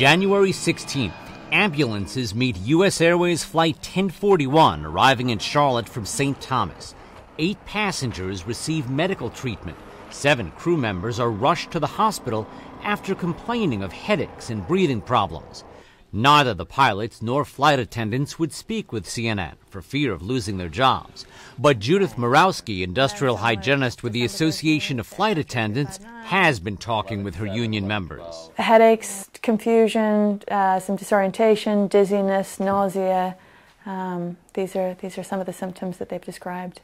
January 16th, ambulances meet US Airways Flight 1041 arriving in Charlotte from St. Thomas. 8 passengers receive medical treatment. 7 crew members are rushed to the hospital after complaining of headaches and breathing problems. Neither the pilots nor flight attendants would speak with CNN for fear of losing their jobs. But Judith Morawski, industrial hygienist with the Association of Flight Attendants, has been talking with her union members. Headaches, confusion, some disorientation, dizziness, nausea. These are some of the symptoms that they've described.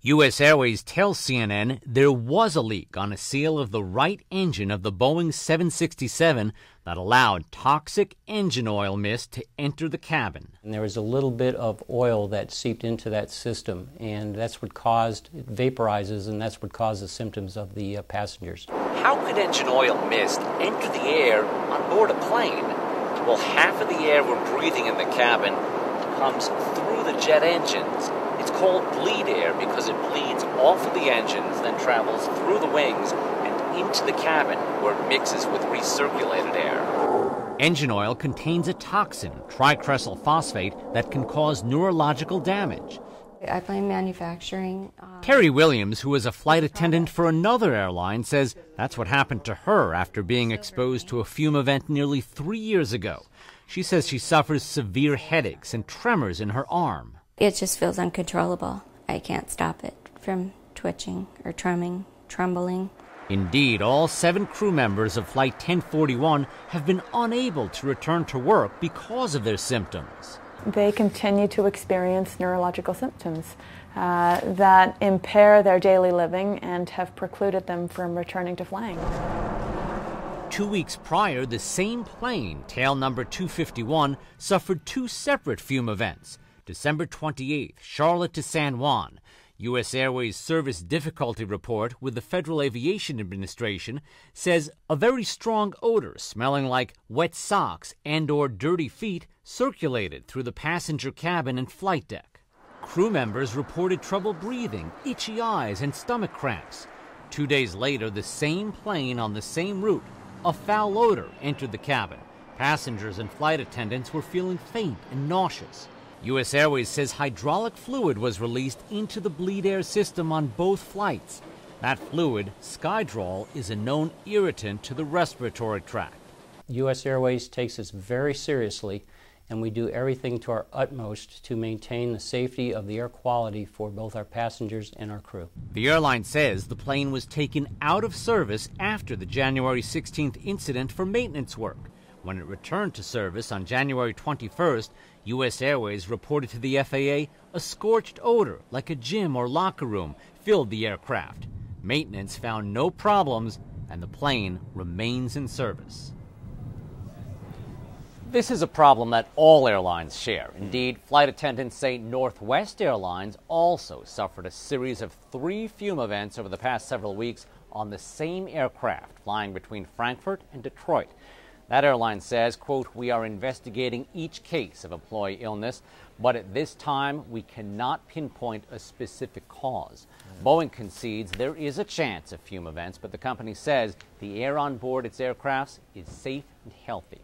US Airways tells CNN there was a leak on a seal of the right engine of the Boeing 767 that allowed toxic engine oil mist to enter the cabin. And there was a little bit of oil that seeped into that system, and that's what caused, it vaporizes, and that's what caused the symptoms of the passengers. How could engine oil mist enter the air on board a plane? Well, half of the air we're breathing in the cabin comes through the jet engines. It's called bleed air because it bleeds off of the engines, then travels through the wings and into the cabin where it mixes with recirculated air. Engine oil contains a toxin, tricresyl phosphate, that can cause neurological damage. I blame manufacturing. Terry Williams, who is a flight attendant for another airline, says that's what happened to her after being exposed to a fume event nearly 3 years ago. She says she suffers severe headaches and tremors in her arm. It just feels uncontrollable. I can't stop it from twitching or trembling. Indeed, all 7 crew members of Flight 1041 have been unable to return to work because of their symptoms. They continue to experience neurological symptoms that impair their daily living and have precluded them from returning to flying. 2 weeks prior, the same plane, tail number 251, suffered 2 separate fume events. December 28th, Charlotte to San Juan. U.S. Airways Service Difficulty Report with the Federal Aviation Administration says a very strong odor smelling like wet socks and/or dirty feet circulated through the passenger cabin and flight deck. Crew members reported trouble breathing, itchy eyes, and stomach cramps. 2 days later, the same plane on the same route, a foul odor entered the cabin. Passengers and flight attendants were feeling faint and nauseous. U.S. Airways says hydraulic fluid was released into the bleed air system on both flights. That fluid, Skydrol, is a known irritant to the respiratory tract. U.S. Airways takes this very seriously, and we do everything to our utmost to maintain the safety of the air quality for both our passengers and our crew. The airline says the plane was taken out of service after the January 16th incident for maintenance work. When it returned to service on January 21st, U.S. Airways reported to the FAA a scorched odor like a gym or locker room filled the aircraft. Maintenance found no problems, and the plane remains in service. This is a problem that all airlines share. Indeed, flight attendants say Northwest Airlines also suffered a series of 3 fume events over the past several weeks on the same aircraft flying between Frankfurt and Detroit. That airline says, quote, "We are investigating each case of employee illness, but at this time we cannot pinpoint a specific cause." Boeing concedes there is a chance of fume events, but the company says the air on board its aircrafts is safe and healthy.